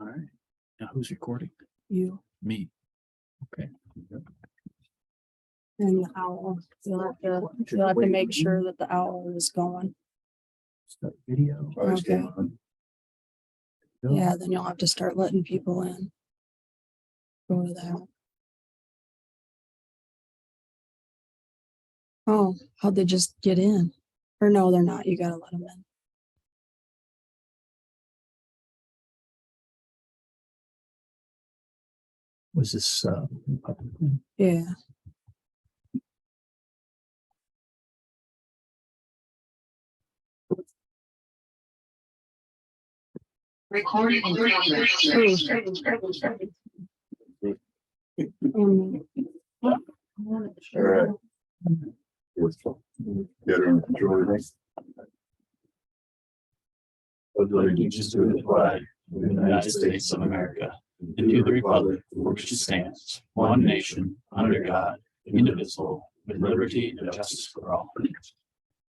All right. Now who's recording? You Me. Okay. and the owl. You'll have to make sure that the owl is going. Start video. Okay. Yeah, then you'll have to start letting people in. Go to that. Oh, how'd they just get in? Or no, they're not. You gotta let them in. Was this public? Yeah. Recording in progress. Sure. Get her in control. Allegiance to the flag of the United States of America and to the republic for which it stands, one nation, under God, indivisible, with liberty and justice for all.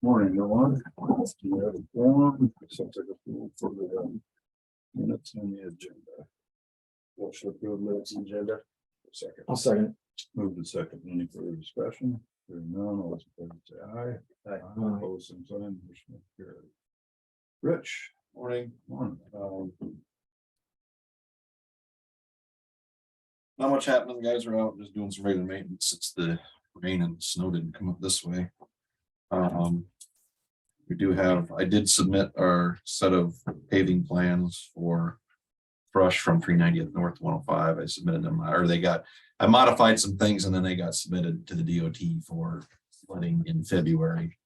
Morning, everyone. We have a forum. Sounds like a forum for the minutes on the agenda. Motion to approve minutes on the agenda. Second. I'll second. Move to second. Any further discussion? Hearing none, all those in favor say aye. Aye. Opposed, same sign. Motion carried. Rich. Morning. Morning. Not much happening. The guys are out just doing some regular maintenance since the rain and snow didn't come up this way. We do have, I did submit our set of paving plans for Brush from 390th North 105. I submitted them, or I modified some things and then they got submitted to the DOT for flooding in February.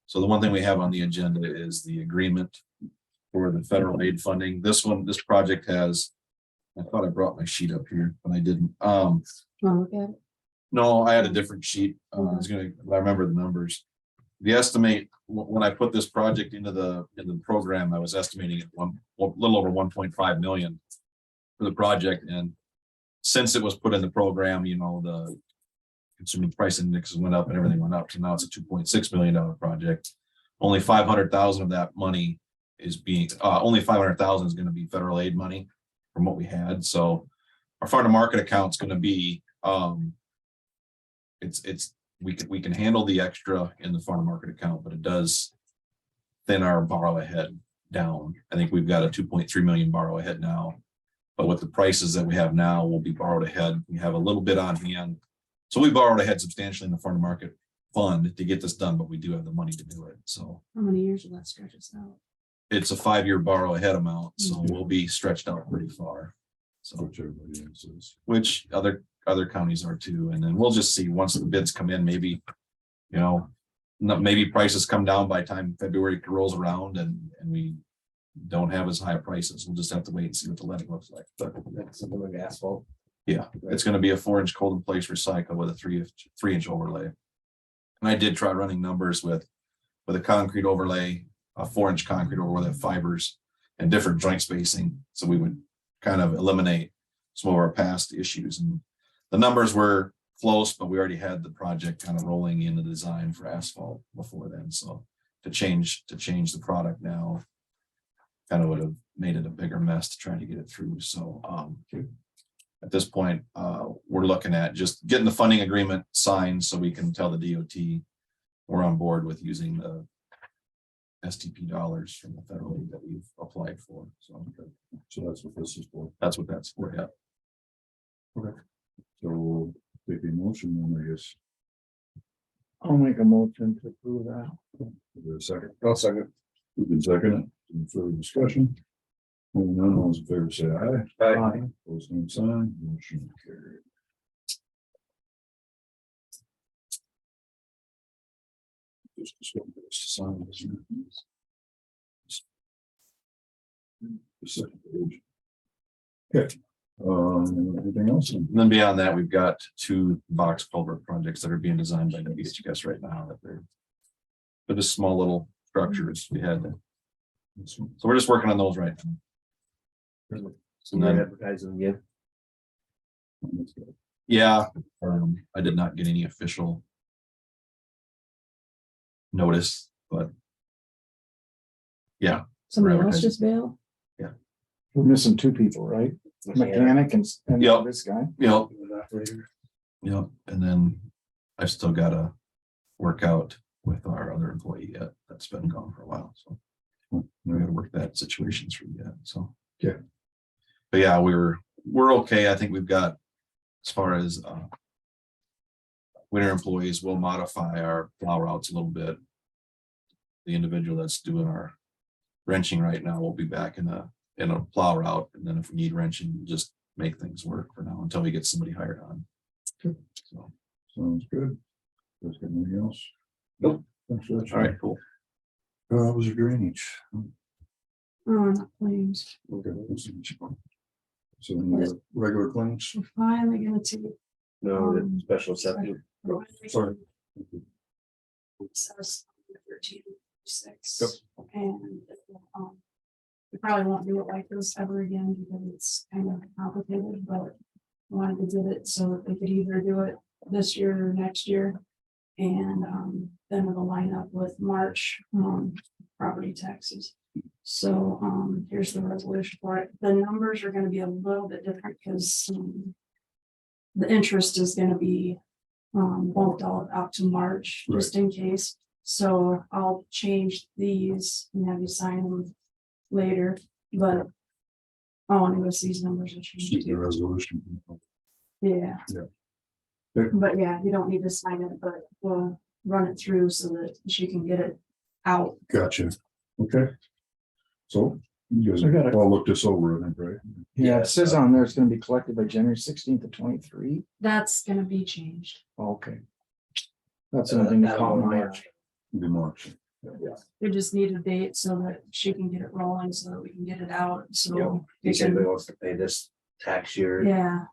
So the one thing we have on the agenda is the agreement for the federal aid funding. This project has, I thought I brought my sheet up here, but I didn't. Okay. No, I had a different sheet. I remember the numbers. The estimate, when I put this project into the program, I was estimating it little over 1.5 million for the project. And since it was put in the program, the consumer price index went up and everything went up. So now it's a $2.6 million project. Only 500,000 of that money is only 500,000 is going to be federal aid money from what we had. So our farm to market account is going to be, we can handle the extra in the farm market account, but it does thin our borrow ahead down. I think we've got a 2.3 million borrow ahead now, but with the prices that we have now, we'll be borrowed ahead. We have a little bit on hand. So we borrowed ahead substantially in the farm market fund to get this done, but we do have the money to do it. So How many years will that stretch us out? it's a 5-year borrow ahead amount. So we'll be stretched out pretty far. So Which everybody else is. which other counties are too. And then we'll just see once the bids come in, maybe, maybe prices come down by the time February rolls around and we don't have as high prices. We'll just have to wait and see what the letting looks like. But Something like asphalt. yeah, it's going to be a 4-inch cold in place recycle with a 3-inch overlay. And I did try running numbers with a concrete overlay, a 4-inch concrete overlay with fibers and different joint spacing. So we would kind of eliminate some of our past issues. And the numbers were close, but we already had the project kind of rolling in the design for asphalt before then. So to change the product now kind of would have made it a bigger mess to try to get it through. So at this point, we're looking at just getting the funding agreement signed so we can tell the DOT we're on board with using the STP dollars from the federal aid that we've applied for. So that's what this is for. that's what that's for. Yeah. So we'll take the motion then, I guess. I'll make a motion to approve that. Is there a second? I'll second. We can second it. Any further discussion? Hearing none, all those in favor say aye. Aye. Opposed, same sign. Motion carried. Just going to sign this. The second page. Okay. Anything else? And then beyond that, we've got 2 box culvert projects that are being designed by WHS right now. They're just small little structures we had. So we're just working on those right now. So then advertising again. Yeah, I did not get any official notice, but yeah, Somebody Forever. else just bailed? We're missing two people, right? Mechanic and Yep. this guy. Yep. Yep, and then I've still gotta work out with our other employee yet, that's been gone for a while, so. We gotta work that situation through yet, so. Okay. But yeah, we're okay, I think we've got, as far as, winter employees, we'll modify our plow routes a little bit. The individual that's doing our wrenching right now will be back in a plow route, and then if we need wrenching, we'll just make things work for now until we get somebody hired on. So, Sounds good. There's anything else? Nope. Thanks for that. all right, cool. Was your drainage? Not claims. Okay. So the regular claims? We're finally gonna take. No, the um, special exception. Sorry. Says 13:06. And we probably won't do it like this ever again because it's kind of complicated, but wanted to do it so that they could either do it this year or next year. And then it'll line up with March property taxes. So here's the resolution for it. The numbers are gonna be a little bit different because the interest is gonna be bumped all out to March, just in case. So I'll change these and have you sign them later, but I want to see these numbers will change Keep the too. resolution. Yeah. Yeah. But yeah, you don't need to sign it, but we'll run it through so that she can get it out. Gotcha. Okay. So you guys I got it. all looked this over, I think, right? Yeah, it says on there it's gonna be collected by January 16th to 23. That's gonna be changed. Okay. That's something to call my eye. Be March. We just need a date so that she can get it rolling, so that we can get it out, so. In case anybody wants to pay this tax year, Yeah,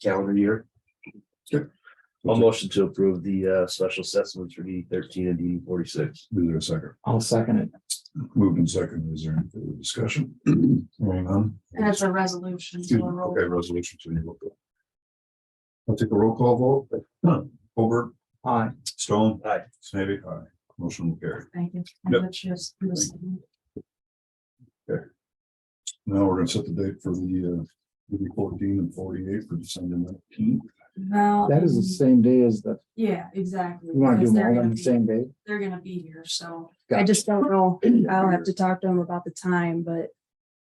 calendar year. Good. I'll motion to approve the special assessments for D 13 and D 46. Is there a second? I'll second it. Moved in second. Is there any further discussion? Hearing none. and it's a resolution. So we'll roll. Okay, resolution. So you look up. I'll take a roll call vote. Over. Aye. Stone. Aye. Snavy. Aye. Motion will carry. Thank you. Yep. That's just listening. Now we're gonna set the date for the DD 14 and 48 for December 19th. Now. That is the same day as the, Yeah, exactly. you wanna do because them they're all gonna on the be- same day? They're gonna be here, so I Gotcha. just don't know. I'll have to talk to them about the time, but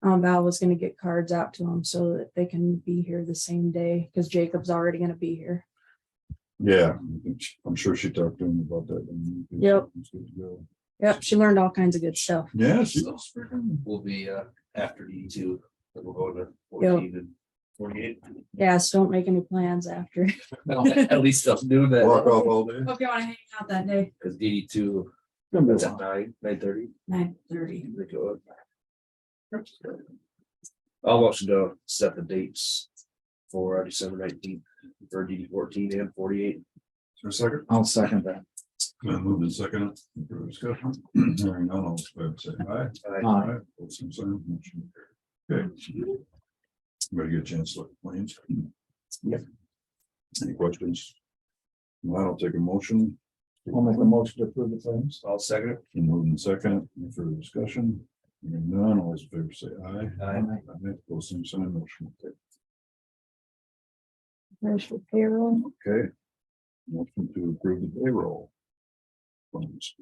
Val was gonna get cards out to them so that they can be here the same day, because Jacob's already gonna be here. Yeah, I'm sure she talked to him about that. Yep. Yep, she learned all kinds of good stuff. Yeah, Will be after D 2, then we'll go to 14 and 48. Yeah, so don't make any plans after. At least they'll do walk that, off all day. Hope you wanna hang out that day, because DD 2, Gonna be a that's at while. 9:30. 9:30. I'll motion to set the dates for December 19th for DD 14 and 48. Is there a second? I'll second that. Moved in second. For discussion. Hearing none, all in favor, say aye. Aye. Both same sign, motion carried. Okay. Everybody get a chance to look at claims. Yep. Any questions? Well, I'll take a motion. I'll make a motion to approve the claims. I'll second it. Moved in second. Any further discussion? Hearing none, all those in favor say aye. Aye. Both same sign, motion carried. There's for payroll. Okay. Motion to approve the payroll. Funds.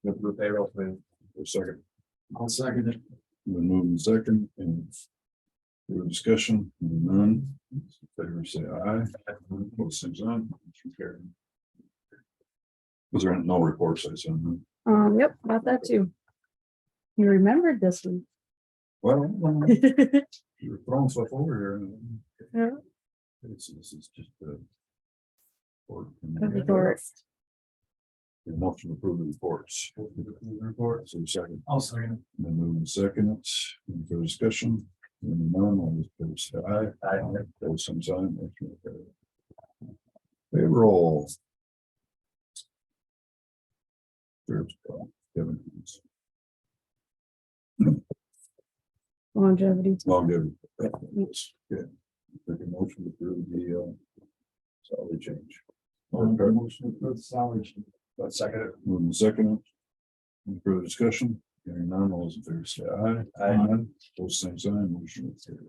Approve payroll plan. For a second. I'll second it. Been moved in second and further discussion, Hearing none, favor say aye. Both same sign, motion carried. Was there no reports I sent? Yep, about that too. You remembered this week. Well, you're throwing stuff over here. Yeah. This is just. Report. The motion to approve the reports. Report, so second. I'll second Then move in second, any further discussion? Hearing none, all those in favor say aye. Aye. Those same sign, motion carried. Payroll. There's, Kevin. Longevity. Longevity. Yes, good. Take a motion to approve the salary change. it. Motion to approve the salary. I'll second it. Move in second. Any further discussion? Hearing none, all those in favor say aye. Aye. Both same sign, motion will carry.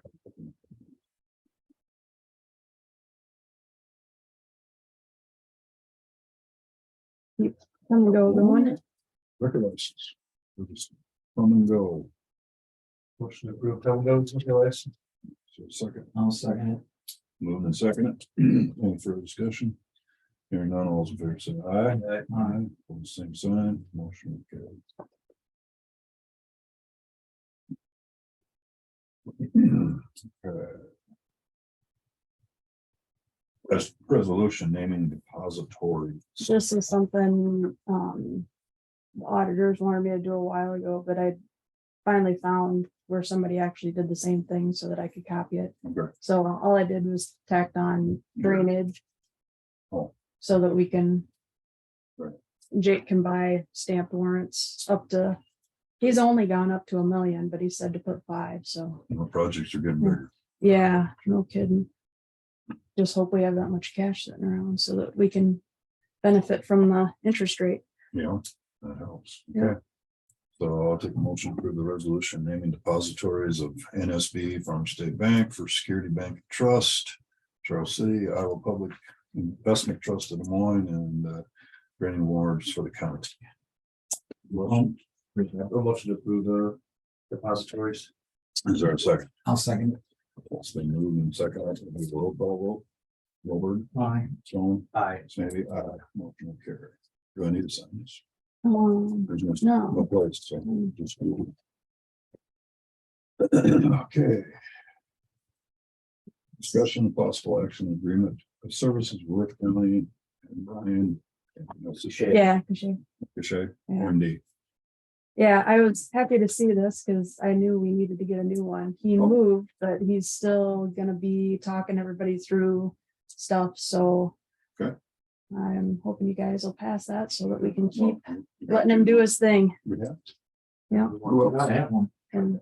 Come and go, going. Liquor license. We'll just come and go. Motion approved, come go to the license. So second, I'll second it. moving and second it. Any further discussion? Hearing none, all those in favor say aye. Aye. Both same sign, motion will carry. Resolution naming depository. This is something, the auditors wanted me to do a while ago, but I finally found where somebody actually did the same thing so that I could copy it. Okay. So all I did was tacked on drainage. Oh. So that we can. Right. Jake can buy stamped warrants up to, he's only gone up to 1 million, but he said to put 5, so, You know, projects are getting bigger. yeah, no kidding. Just hope we have that much cash sitting around so that we can benefit from the interest rate. You know, that helps. Yeah. Okay. So I'll take a motion to approve the resolution naming depositories of NSB Farm State Bank for Security Bank Trust, Charles City, Iowa Public Investment Trust of Des Moines, and granting awards for the county. Motion. A motion to approve the depositories. Is there a second? I'll second it. It's been moved and second. Roll call vote. Wilbur, Aye. Stone, Aye. Sandy, aye. Motion will carry. Do I need to sign this? There's No. no place, so just. Okay. Discussion of possible action agreement of services with Worth County and Brian. Yeah, for sure. Cachet, Yeah. MD. Yeah, I was happy to see this because I knew we needed to get a new one. He Oh. moved, but he's still gonna be talking everybody through stuff, so. Okay. I'm hoping you guys will pass that so that we can keep letting him do his thing. We have. Yeah. Who else? I have one. And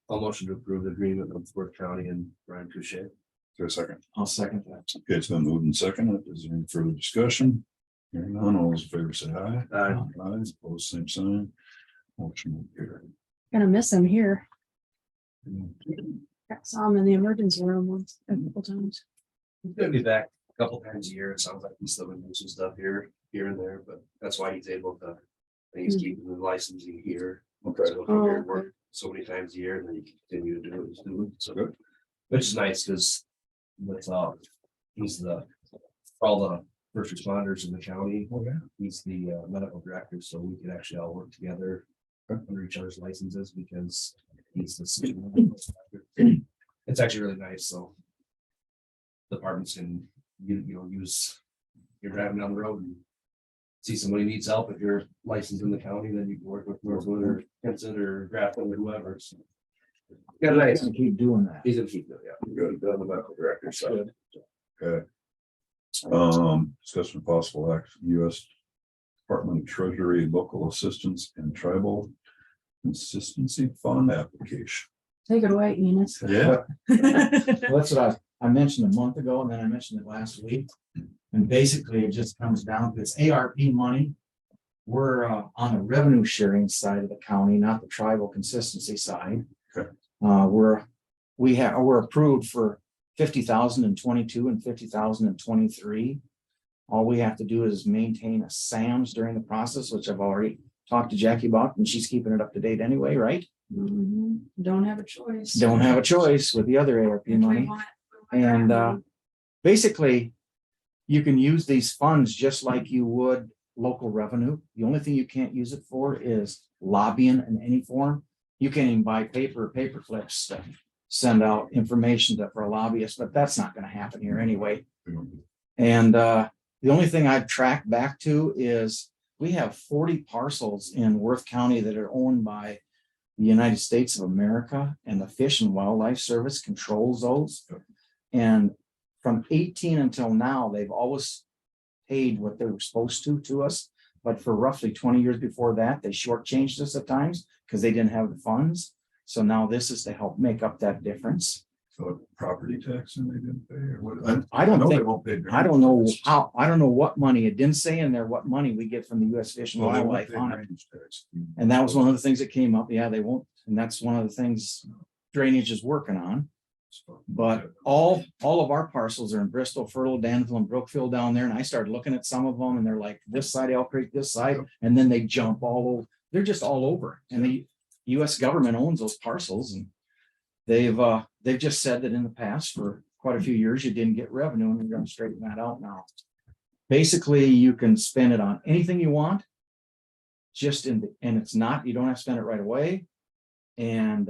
I'll motion to approve the agreement with Worth County and Brian Couchet. Is there a second? I'll second that. Okay, it's been moved and second. Is there any further discussion? Hearing none, all those in favor say aye. Aye. Aye, opposed, same sign. Motion will carry. gonna miss him here. Saw him in the emergency room once, a couple times. He's gonna be back a couple times a year. It sounds like he's still gonna do some stuff here and there, but that's why he's able to. He's keeping the licensing here. Okay. So he'll come here and work so many times a year and then he can continue to do what he's doing. So Good. which is nice because with he's all the first responders in the county. Oh, yeah. He's the medical director, so we can actually all work together under each other's licenses because he's the. It's actually really nice, so. Departments can, use, you're driving down the road and. See somebody needs help, if you're licensed in the county, then you can work with Northwood or Henson or Grafton or whoever, so. Yeah, He's nice. gonna keep doing that. He's gonna keep it, yeah. Good. The medical director, so. Okay. Discussion of possible action, U.S. Department of Treasury, local assistance and tribal consistency fund application. Take it away, Enos. Yeah. Well, that's what I mentioned a month ago, and then I mentioned it last week. And basically, it just comes down to this ARP money. We're on the revenue sharing side of the county, not the tribal consistency side. Okay. We're approved for 50,000 in 22 and 50,000 in 23. All we have to do is maintain a SAMS during the process, which I've already talked to Jackie about, and she's keeping it up to date anyway, right? Mhm. Don't have a choice. Don't have a choice with the other ARP If we money. want- And basically, you can use these funds just like you would local revenue. The only thing you can't use it for is lobbying in any form. You can't even buy paper clips to send out information for a lobbyist, but that's not going to happen here anyway. And the only thing I've tracked back to is we have 40 parcels in Worth County that are owned by the United States of America, and the Fish and Wildlife Service controls those. And from 18 until now, they've always paid what they were supposed to us. But for roughly 20 years before that, they shortchanged us at times because they didn't have the funds. So now this is to help make up that difference. Property tax and they didn't pay or what? I don't know they think- won't pay I don't know drainage tax. how, I don't know what money, it didn't say in there what money we get from the US Fish and Well, they won't Wildlife pay on it. drainage tax. And that was one of the things that came up. Yeah, they won't, and that's one of the things drainage is working on. But all of our parcels are in Bristol, Fertile, Danville, and Brookfield down there. And I started looking at some of them and they're like this side, Elk Creek, this side, and then they jump all over. They're just all over. And the US government owns those parcels and they've just said that in the past for quite a few years, you didn't get revenue and we're gonna straighten that out now. Basically, you can spend it on anything you want. And it's not, you don't have to spend it right away. And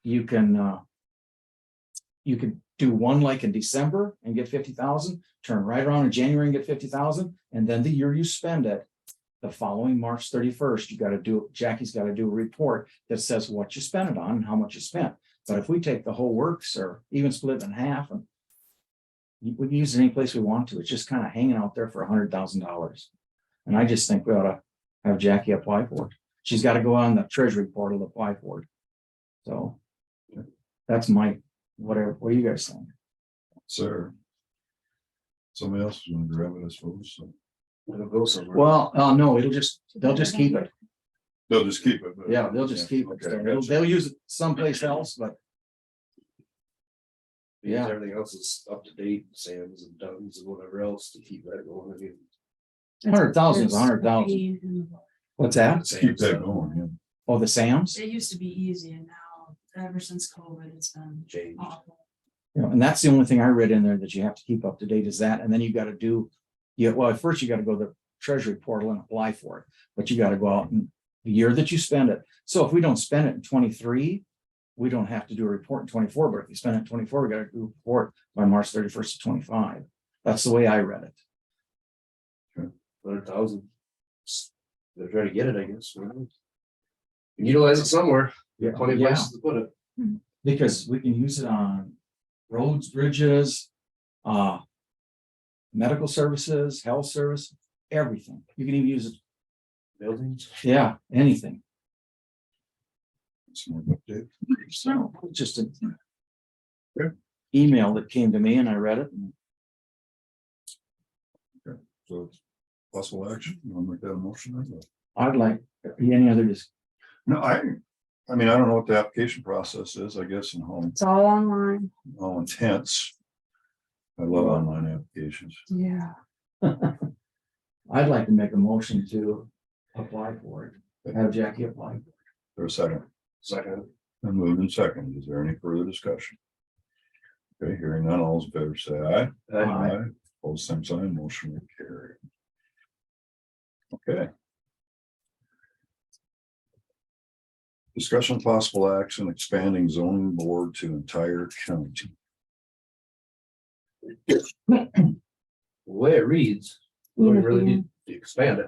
you can do one like in December and get 50,000, turn right around in January and get 50,000. And then the year you spend it, the following March 31st, Jackie's got to do a report that says what you spent it on and how much you spent. But if we take the whole works or even split it in half and we can use it any place we want to, it's just kind of hanging out there for $100,000. And I just think we ought to have Jackie apply for it. She's got to go on the treasury portal to apply for it. So that's my, whatever, what do you guys think? Sir. Somebody else is gonna grab it, I suppose, so It'll go somewhere. Well, no, they'll just keep it. they'll just keep it. but- Yeah, they'll just keep it. Okay, So gotcha. they'll use it someplace else, but Because yeah. everything else is up to date, sands and duns and whatever else to keep that going. I mean, 100,000 is 100,000. What's that? Keep that going, yeah. Oh, the Sams? It used to be easy and now, ever since COVID, it's been Change. awful. You know, and that's the only thing I read in there that you have to keep up to date is that, and then you got to do. Yeah, well, at first you got to go to the treasury portal and apply for it, but you got to go out and the year that you spend it. So if we don't spend it in 23, we don't have to do a report in 24, but if you spend it in 24, we got to do a report by March 31st of 25. That's the way I read it. 100,000. They're trying to get it, I guess. Utilize it somewhere. Yeah, Plenty of places to put it. because we can use it on roads, bridges, medical services, health service, everything. You can even use it, Buildings. yeah, anything. Some more update. So just a Okay. email that came to me and I read it. And So it's possible action, you wanna make that a motion? or what? I'd like, any other, just, No, I mean, I don't know what the application process is, I guess, and It's all online. how intense. I love online applications. Yeah. I'd like to make a motion to apply for it, have Jackie apply. For a second, Second. and moved in second, is there any further discussion? Okay, hearing none, all those in favor say aye. Aye. Both same sign, motion will carry. Okay. Discussion possible action expanding zoning board to entire county. The way it reads, we don't really need to expand it.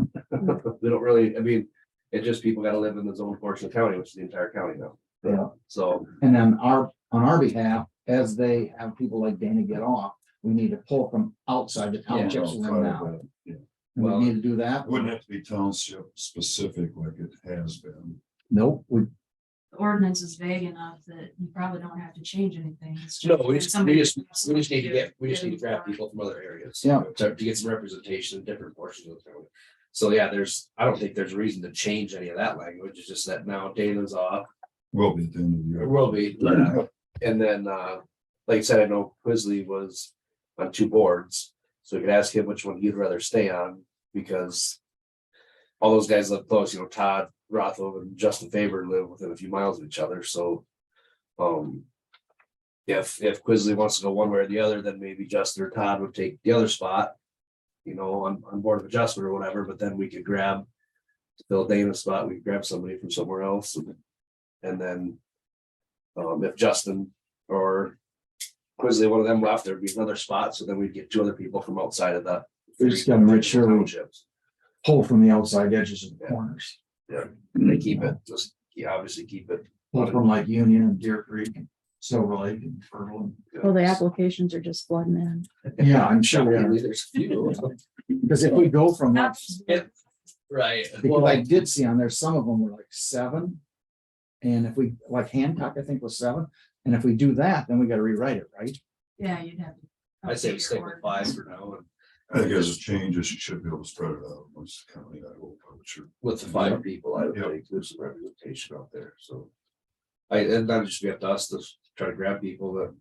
We don't really, I mean, it just people gotta live in the zone portion of the county, which is the entire county now. Yeah. So, And then on our behalf, as they have people like Dana get off, we need to pull from outside the townships we're in now. Yeah. And we need to do that. Wouldn't have to be township specific like it has been. Nope, The ordinance is vague enough that you probably don't have to change anything. It's no, just we just somebody- need to get, we just need to grab people from other areas. Yeah. To get some representation in different portions of the county. So yeah, I don't think there's a reason to change any of that language. It's just that now Dana's off. Will be at the end of the year. It will be. And then, like I said, I know Quisley was on 2 boards, so we could ask him which one he'd rather stay on, because all those guys live close, you know, Todd Rothel and Justin Faber live within a few miles of each other, so. If Quisley wants to go one way or the other, then maybe Justin or Todd would take the other spot. You know, on board of adjustment or whatever, but then we could grab. To fill Dana's spot, we could grab somebody from somewhere else, and then. If Justin or Quisley, one of them left, there'd be another spot, so then we'd get 2 other people from outside of that. We just gotta make sure we- Townships. pull from the outside edges of the corners. They keep it, just, obviously keep it. Pull from like Union and Deer Creek and Silver Lake and Fertile. Well, the applications are just flooding in. Yeah, I'm sure they are. There's a few. Because if we go from that, Right. because I did see on there, some of them were like 7. And if we, like Hancock, I think was 7, and if we do that, then we gotta rewrite it, right? Yeah, you'd have to. I say we update stick your with 5 ordinance. for now, and I think as it changes, you should be able to spread it out. Most county, I hope, I would sure. with the 5 people, I would Yep. think there's some representation out there, so. And not just be up to us to try to grab people that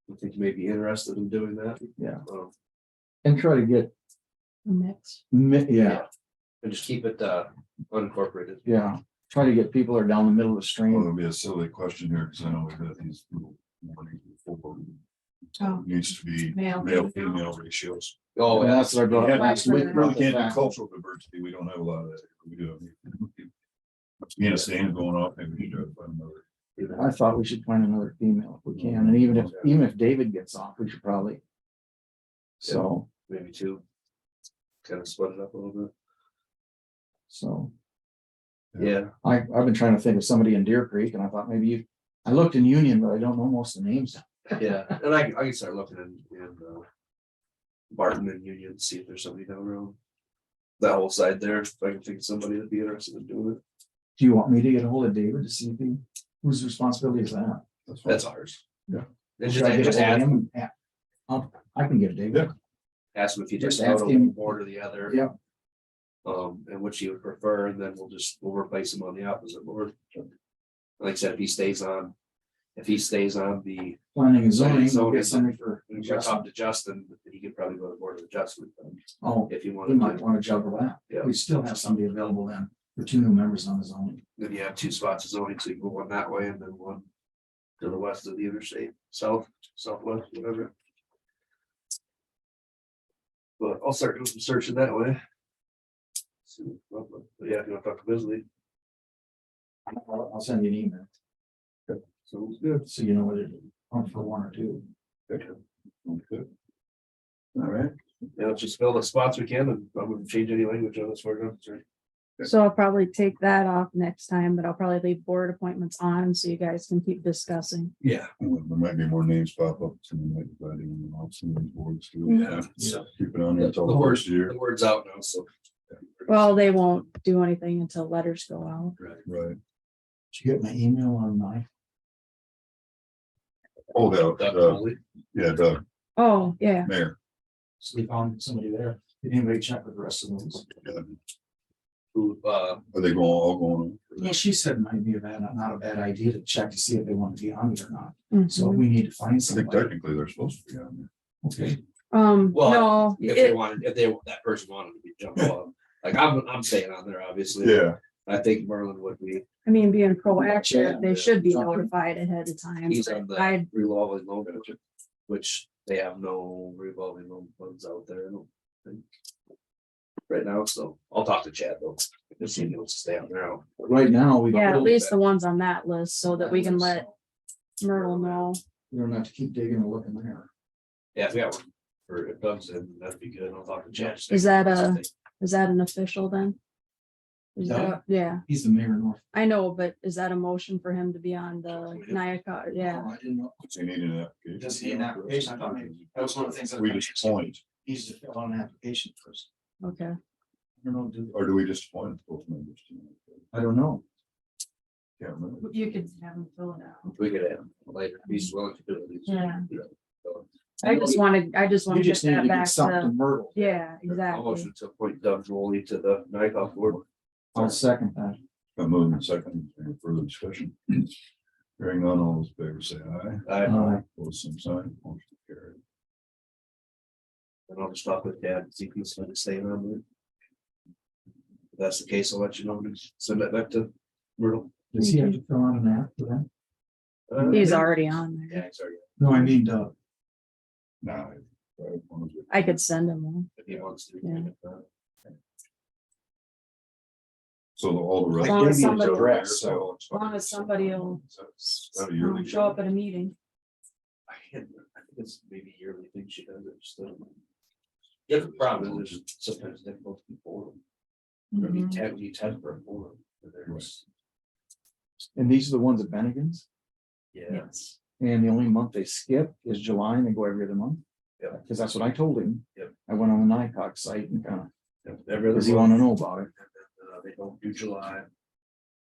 we think may be interested in doing that. Yeah. Um, And try to get, Mix. yeah, And just keep it unincorporated. yeah, try to get people that are down the middle of the Well, stream. it'll be a silly question here, because I know we've had these little warnings before. Oh. Needs to be Male, male, female. female ratios. Oh, And yeah, that's what I brought up last week. We really can't do cultural diversity. We don't have a lot of that. We do. You stand going off, maybe we should try to find another. I thought we should find another female if we can, and even if David gets off, we should probably. So, maybe 2. Kind of split it up a little bit. so Yeah, I've been trying to think of somebody in Deer Creek, and I thought maybe I looked in Union, but I don't know most of the names. yeah, and I can start looking in Barton and Union, see if there's somebody down around that whole side there, if I can think of somebody that'd be interested in doing it. Do you want me to get a hold of David to see if he, whose responsibility is that? That's ours. Yeah. And Should I get just a hold ask, of him? Yeah. I can get David. ask him if he Just just go ask to him. one board or the other. Yeah. And which he would prefer, and then we'll replace him on the opposite board. Like I said, if he stays on the, Planning and zoning, Zoning. we'll get somebody for. we can talk to Justin, he could probably go to board of adjustment Oh, if you we wanted might to. want to juggle that. Yeah. We still have somebody available then for 2 new members on the zoning. Then you have 2 spots of zoning, so you go one that way and then one to the west of the interstate, southwest, whatever. But I'll start doing some searching that way. But yeah, if you want to talk to Bisley, I'll send you an email, so it's good. so you know whether to hunt for 1 or 2. Okay. All right. Yeah, let's just fill the spots we can, and I wouldn't change any language on this for them. So I'll probably take that off next time, but I'll probably leave board appointments on so you guys can keep discussing. Yeah. Well, there might be more names pop up. Some might be adding on some of these boards too. Yeah. So keep it on there until The the word- first year. The word's out now, so. Well, they won't do anything until letters go out. Right. Did you get my email on my? Hold out, Doug Doug. Foley. Yeah, Doug, Oh, yeah. Mayor. So we found somebody there. Did anybody check with the rest of those? Who, Are they all going? Yeah, she said it might be not a bad idea to check to see if they want to be on it or not. So Mhm. we need to find I think somebody. technically they're supposed to be on there. Okay, Well, No, if they it, wanted, that person wanted to be jumped on, like I'm staying on there, obviously. Yeah, I think Merlin would be, I mean, being proactive, Yeah. they should be notified ahead of time. he's on the I, revolving loan budget, which they have no revolving loan funds out there, I don't think. Right now, so I'll talk to Chad though, if he wants to stay on there. right now, we yeah, at don't, least the ones on that list so that we can let Myrtle know. we don't have to keep digging and looking there. Yeah, if we got one, or if Doug's in, that'd be good, I'll talk to Chad. Is that an official then? Is that, yeah, He's the mayor of North. I know, but is that a motion for him to be on the Nyakog? Yeah, Oh, I didn't know. does he need an application? Does he need an application? I thought maybe that was one of the things that- We just appoint, He's to fill out an application first. okay. I don't know, or do we just appoint both members? I don't know. Can't remember. You could have them fill it out. We could have, later, if he's willing to do it. Yeah. So, I just wanted You to get just need that to get back something to to, Myrtle. yeah, I'll exactly. motion to appoint Doug Foley to the Nykoff board. I'll second that. I'm moving second, any further discussion? Hearing none, all those in favor say aye. Both same sign, motion carried. And I'll just talk with Dad, and see if he's going to stay on there. If that's the case, I'll let you know, and send that back to Myrtle. Does he have to fill out an app for that? He's already on there. Yeah, sorry, No, I mean, Doug. Now. I could send him one. if he wants to. Yeah. So all the rest. As long as Maybe somebody- it's rare, so- As long as somebody will Not a yearly show up at a meeting. I think it's maybe yearly thing she does, it just. Yeah, the problem is it's sometimes difficult to perform. You tend for a forum. And these are the ones at Bennigan's, Yeah, Yes. and the only month they skip is July, and they go every other month. Yeah. Because that's what I told him. Yep. I went on the NICOG site and kind of, every other does he want to month, know about it? They don't do July.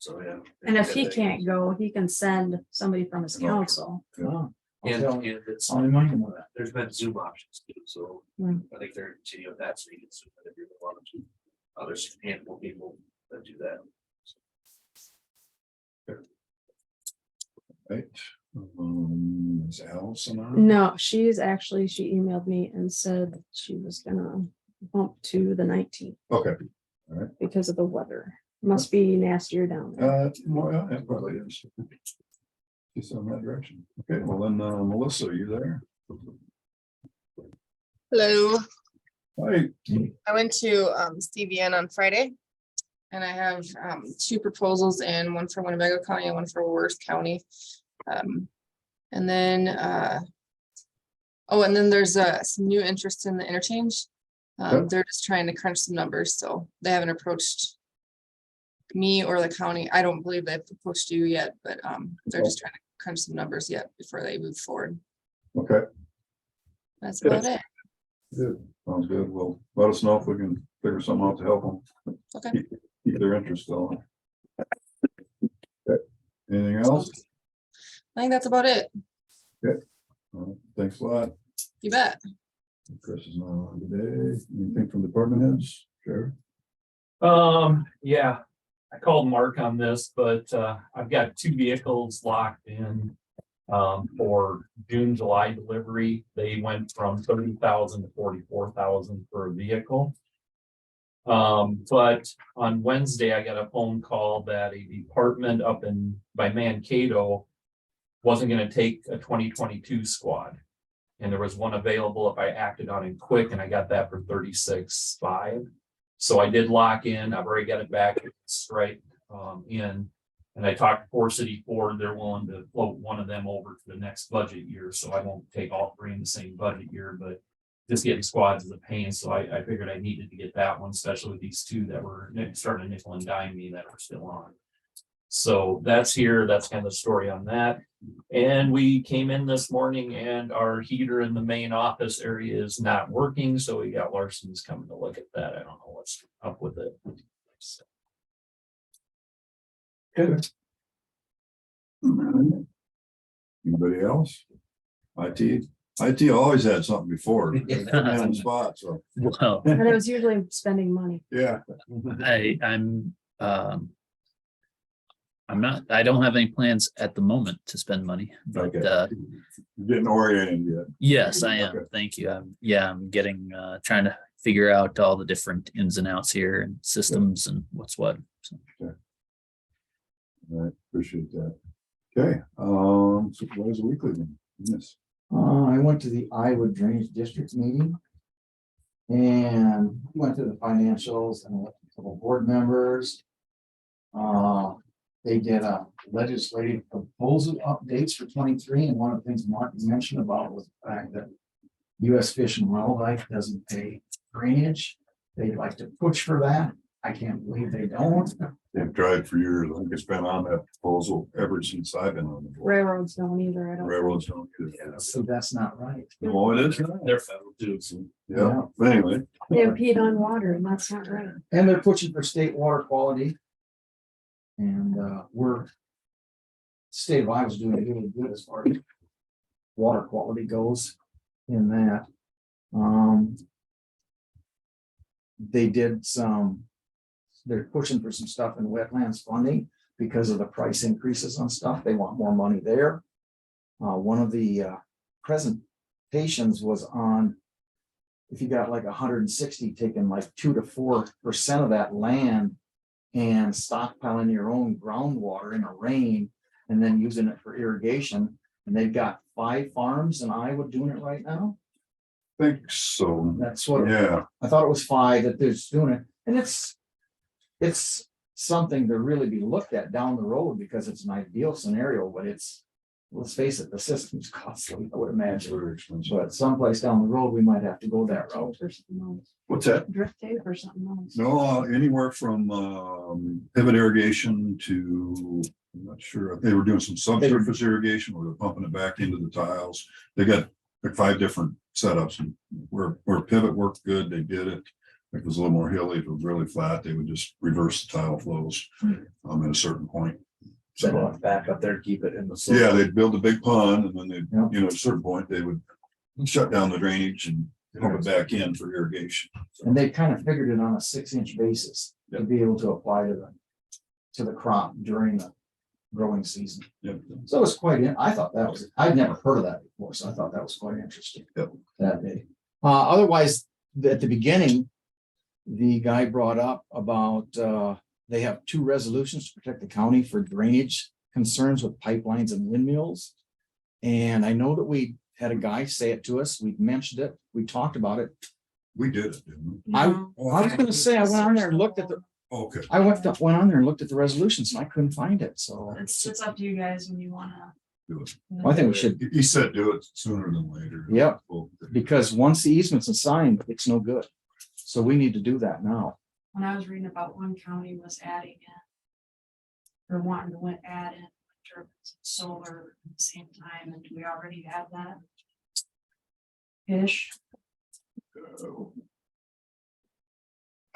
So, yeah. And if he can't go, he can send somebody from his council. Oh, And, I'll and it's, I'll remind him of that. there's been Zoom options too, so Hmm. I think they're continuing that, so you can Zoom it if you want to. There's a handful of people that do that. Right. Is Allison on? No, she emailed me and said she was gonna bump to the 19th Okay. because of the weather. Must be nastier down there. Well, yeah, it probably is. Just on that direction. Okay, well then, Melissa, are you there? Hello, Hi. I went to CVN on Friday. And I have two proposals in, one for Winnebago County and one for Worth County. And then and then there's some new interest in the interchange. Yep. They're just trying to crunch some numbers, so they haven't approached me or the county. I don't believe they've approached you yet, but they're just trying to crunch some numbers yet before they move forward. Okay, That's about it. good. Sounds good. Well, let us know if we can figure something out to help them. Okay. Keep their interest going. Okay. Anything else? I think that's about it. Thanks a lot. You bet. Chris is not on today. Anything from department heads? Sure. Yeah, I called Mark on this, but I've got 2 vehicles locked in for June, July delivery. They went from 30,000 to 44,000 for a vehicle. But on Wednesday, I got a phone call that a department up by Mankato wasn't gonna take a 2022 squad. And there was one available if I acted on it quick, and I got that for 36,500. So I did lock in. I've already got it back straight in. And I talked to Fort City Ford. They're willing to float one of them over to the next budget year. So I won't take all 3 in the same budget year, but just getting squads is a pain. So I figured I needed to get that one, especially with these 2 that were starting to nickel and dime me that were still on. So that's here. That's kind of the story on that. And we came in this morning and our heater in the main office area is not working. So we got Larson's coming to look at that. I don't know what's up with it. So, Good. Anybody else? IT always had something before. On the spot, so, well, But it was usually spending money. yeah. I don't have any plans at the moment to spend money, but Okay. Getting oriented yet. yes, I am. Okay. Thank you. I'm getting, trying to figure out all the different ins and outs here and systems and what's what. So. I appreciate that. Okay, Supervisor Weekly then. Yes. I went to the Iowa Drainage District meeting. And went through the financials and a couple board members. They did a legislative proposal updates for 23, and one of the things Mark mentioned about was the fact that U.S. Fish and Wildlife doesn't pay drainage. They'd like to push for that. I can't believe they don't. They've tried for years. I think it's been on that proposal ever since I've been on the board. Railroads don't either. I don't. Railroads don't do that. So that's not right. No, it is not. They're federal too, so. Yeah, but anyway. They impede on water, and that's not right. And they're pushing for state water quality. And state of Iowa's doing really good as far as water quality goes in that. They're pushing for some stuff in wetlands funding because of the price increases on stuff. They want more money there. One of the presentations was on, if you got like 160, taking like 2 to 4% of that land and stockpiling your own groundwater in a rain and then using it for irrigation. And they've got 5 farms in Iowa doing it right now. Think so. That's what, Yeah, I thought it was 5 that they're doing it. And it's something to really be looked at down the road because it's an ideal scenario, but let's face it, the system's costly, I would imagine. very expensive. So at someplace down the road, we might have to go that route. Or something else. What's that? Drift tape or something else. No, anywhere from pivot irrigation to, I'm not sure, they were doing some subsurface irrigation where they're pumping it back into the tiles. They got like 5 different setups, and where pivot worked good, they did it. If it was a little more hilly, if it was really flat, they would just reverse the tile flows. at a certain point. So So, back up there, keep it in the. yeah, they'd build a big pond and then they'd, Yeah. you know, at a certain point, they would shut down the drainage and pump it back in for irrigation. And they kind of figured it on a 6-inch basis to be able to apply to the crop during the growing season. Yep. So it was I thought that was, I'd never heard of that before, so I thought that was quite interesting. Yep. That day. Otherwise, at the beginning, the guy brought up about, they have 2 resolutions to protect the county for drainage concerns with pipelines and windmills. And I know that we had a guy say it to us, we mentioned it, we talked about it. We did it, didn't I No. was gonna say, I went on there and looked at we? Okay. I went on there and looked at the resolutions and I couldn't find it, so. It's up to you guys when you wanna. Do it. I think we should, He said do it sooner than later. Yep. Well, because once the easement's assigned, it's no good. So we need to do that now. When I was reading about one county was adding in. Or wanting to add in turbines and solar at the same time, and we already have that. Ish.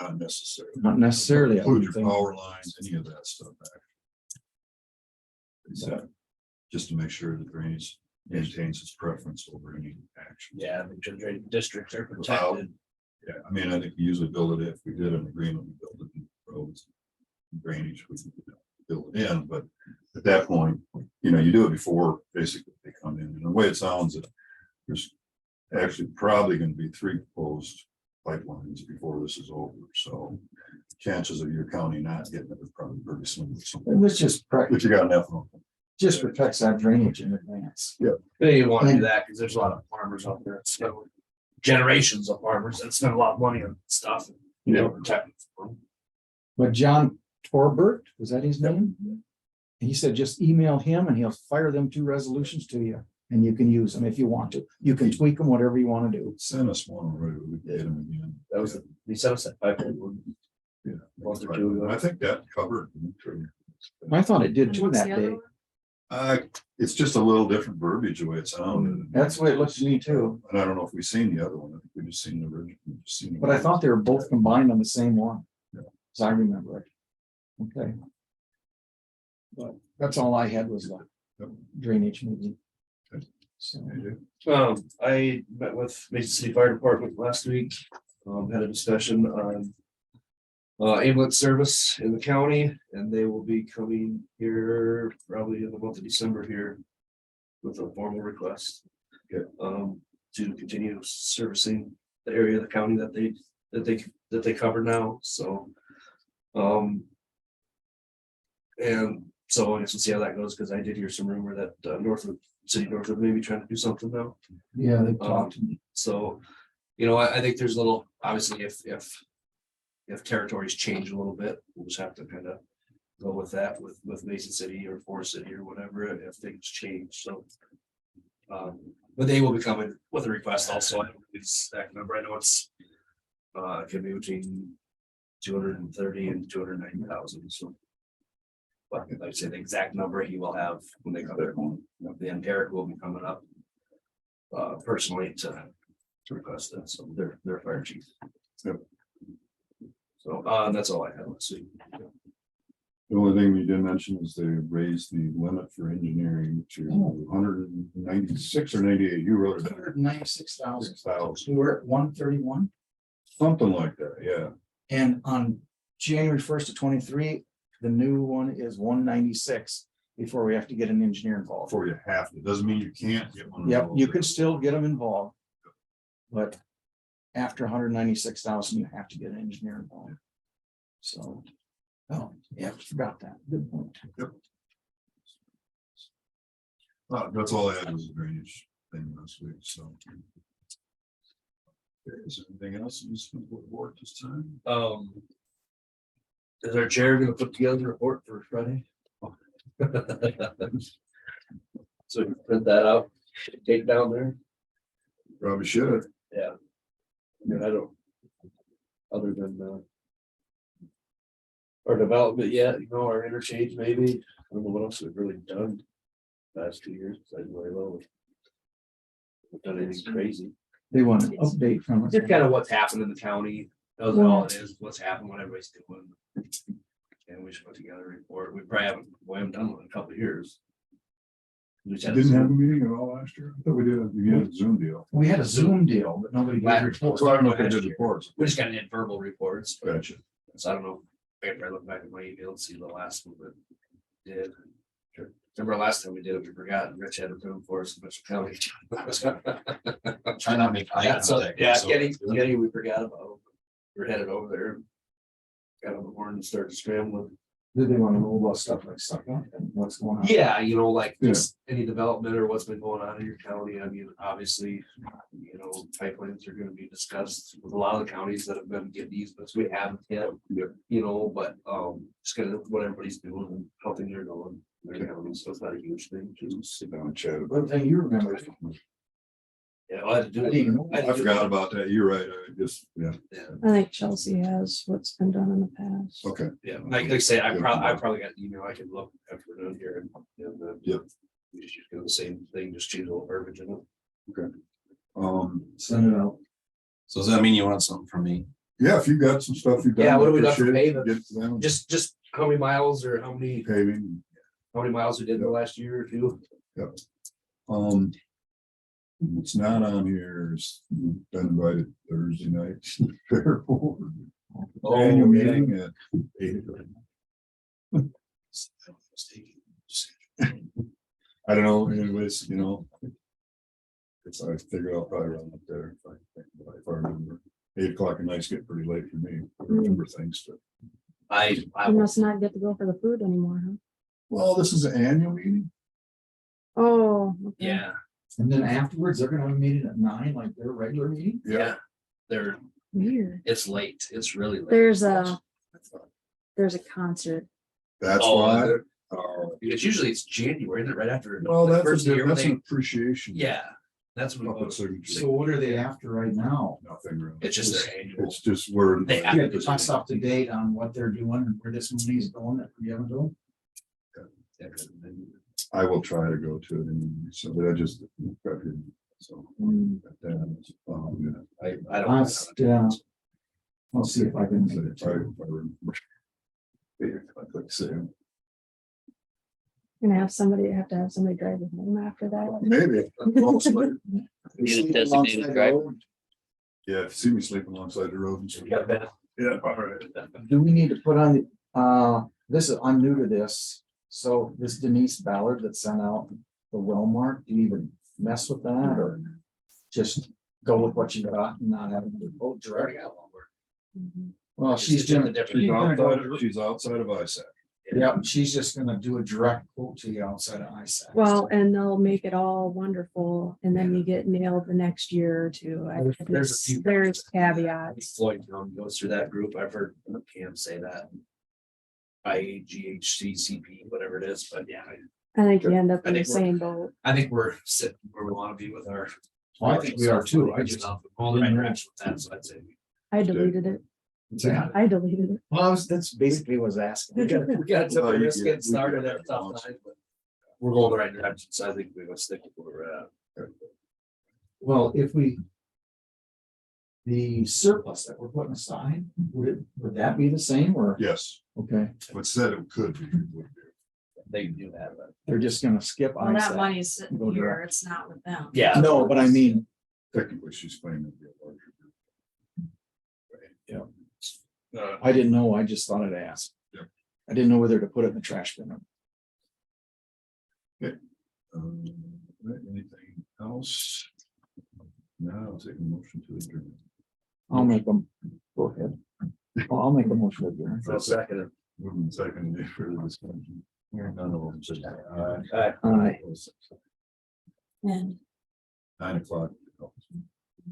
Not necessary. Not necessarily. I Include wouldn't your think. power lines, any of that stuff back. So, just to make sure the drainage maintains its preference over any action. Yeah, the drainage districts are protected. Yeah, I mean, I think we usually build it, if we did an agreement, we build it in roads. Drainage, we can build it in, but at that point, you know, you do it before basically they come in, and the way it sounds, there's actually probably gonna be 3 proposed pipelines before this is over, so chances of your county not getting it are probably very slim. And this just, But you got enough of them. just protects that drainage in advance. They didn't want to do that because there's a lot of farmers out there. It's generations of farmers that spend a lot of money on stuff. You know, protect them. But John Torbert, was that his name? He said, just email him and he'll fire them 2 resolutions to you. And you can use them if you want to. You can tweak them, whatever you want to do. Send us one already, we can get them again. That was, he sent us that pipeline. Yeah. Month or two ago. I think that covered. I thought it did too What's that the other day. one? It's just a little different verbiage the way it sounded. That's the way it looks to me too. And I don't know if we've seen the other one, I think we just seen the original. we've just seen the- But I thought they were both combined on the same one. Yeah. As I remember it. Okay. But that's all I had was the Yep. drainage meeting. Okay. So, I met with Mason City Fire Department last week, had a discussion on. Ambulance service in the county, and they will be coming here probably in the month of December here. With a formal request. Okay. To continue servicing the area of the county that they cover now, so. And so I guess we'll see how that goes, because I did hear some rumor that Northwood may be trying to do something now. yeah, they talked to me. So, you know, I think there's a little, obviously, if territories change a little bit, we'll just have to kind of go with that with Mason City or Forest City or whatever, if things change, so. But they will be coming with a request also. I don't know the exact number. I know it's it can be between 230 and 290,000, so. But like I say, the exact number he will have when they come there, then Eric will be coming up personally to request that, so their fire chief. Yep. So that's all I have. Let's see. The only thing we did mention is they raised the limit for engineering to 196 or 98, you wrote it down. 96,000. 6,000, We were at 131. something like that, yeah. And on January 1st of 23, the new one is 196 before we have to get an engineer involved. Before you have to, doesn't mean you can't get one. of Yep, those. you can still get them involved. But after 196,000, you have to get an engineer involved. So, oh, yeah, forgot that. Good point. That's all I had was a drainage thing this week, so. Okay, is there anything else you just want to report this time? Is our chair gonna put together a report for Friday? So you print that out, take down there. Probably should. Yeah. I mean, I don't. Other than our development yet, you know, our interchange maybe. I don't know what else we've really done last 2 years. Besides very low. We've done anything crazy. They want an update from us. Just kind of what's happened in the county. That's all it is, what's happened, what everybody's doing. And we should put together a report. We haven't done one in a couple of years. We just had a Didn't have a Zoom- meeting at all last year. I thought we had a Zoom deal. We had a Zoom deal, but nobody gave reports. So I don't know if they did reports. We just got in verbal reports. Gotcha. So I don't know. I can probably look back at my email and see the last one that did. Remember last time we did it, we forgot, Rich had to film for us in Mitchell County. Try not to make eye Yeah, so, contact. yeah, so- Getty, we forgot about. We're headed over there. Got on the horn and started scrambling. Did they want to know about stuff like stuff and what's going on? Yeah, you know, like Yeah. just any development or what's been going on in your county. I mean, obviously, you know, pipelines are gonna be discussed with a lot of the counties that have been getting easements. We haven't yet. Yep. You know, but just kind of what everybody's doing and how things are going. in their counties. So it's not a huge thing. Just sit down and chat about One thing you remember. Yeah, I had to do I didn't even know. it. it. I forgot about that. You're right. I just, yeah, Yeah, I think Chelsea has what's been done in the past. okay. yeah. Like I say, I probably got the email. I can look after we're done here and Yep. we just use the same thing, just change a little verbiage in it. Send it out. So does that mean you want something from me? Yeah, if you got some stuff you've done. Yeah, what do we got for appreciate it, paving? Get to them. Just how many miles or how many Paving. miles we did in the last year or two? It's not on here. It's been invited Thursday night. Fair board. Annual meeting at 8 o'clock. I don't know, anyways, you know. It's, I figured I'll probably run up there if I remember. 8 o'clock at night's getting pretty late for me. I remember things, but, I You must not get to go for the food anymore, huh? well, this is an annual meeting. Oh. okay. yeah, And then afterwards, they're gonna have a meeting at 9, like their regular meeting? yeah, they're, Weird. it's late, it's really late. There's a concert. That's Oh, why. they're- It's usually it's January, isn't it? Right after. Well, the that's, first year when that's an they- appreciation. Yeah, that's what. Up at signature. So what are they after right now? Nothing really. It's just their annual. It's just where. They have Yeah, get us up to date on what they're doing and where this money's going that we haven't done. I will try to go to it, and so, but I just. So. I don't. Yeah. I'll see if I can. If I remember. I'd like to say, Gonna have to have somebody drive you home after that. maybe. Need a designated driver. Yeah, if you see me sleeping alongside the road. and stuff. Yeah, all right. Do we need to put on, I'm new to this, so this Denise Ballard that sent out the well mark, do you even mess with that or just go with what you got and not having to vote direct? Mhm. Well, she's doing gonna, the different. She's outside of ISAC. yeah, she's just gonna do a direct quote to you outside of ISAC. Well, and they'll make it all wonderful and then you get nailed the next year or two. There's a few- There's caveats. Floyd County goes through that group. I've heard Cam say that. IAGHCCP, whatever it is, but yeah, I think you end up I in the think we're- same boat. I think we're sitting where we want to be with our. Well, I think we are too. I just. All the right direction with that, so I'd say. I deleted it. Yeah. I deleted it. Well, that's basically what I was asking. We got to Well, you risk get- getting we started get at a that tough balance. time, but we're going the right direction, so I think we're gonna stick with where we're at. Well, if we. The surplus that we're putting aside, would that be the same or, Yes, okay, but said it could be. They can do that, but. they're just gonna skip Well, that ISAC? money's sitting Go here, direct. it's not with them. Yeah. No, but I mean, Technically, she's claiming to be a larger group. I didn't know, I just thought I'd ask. Yeah. I didn't know whether to put it in the trash bin. Right, anything else? Now I'll take a motion to adjourn. I'll make them, go ahead. I'll make a motion to adjourn. So second. Moving second, any further discussion? Hearing none of them, just, Aye. And 9 o'clock.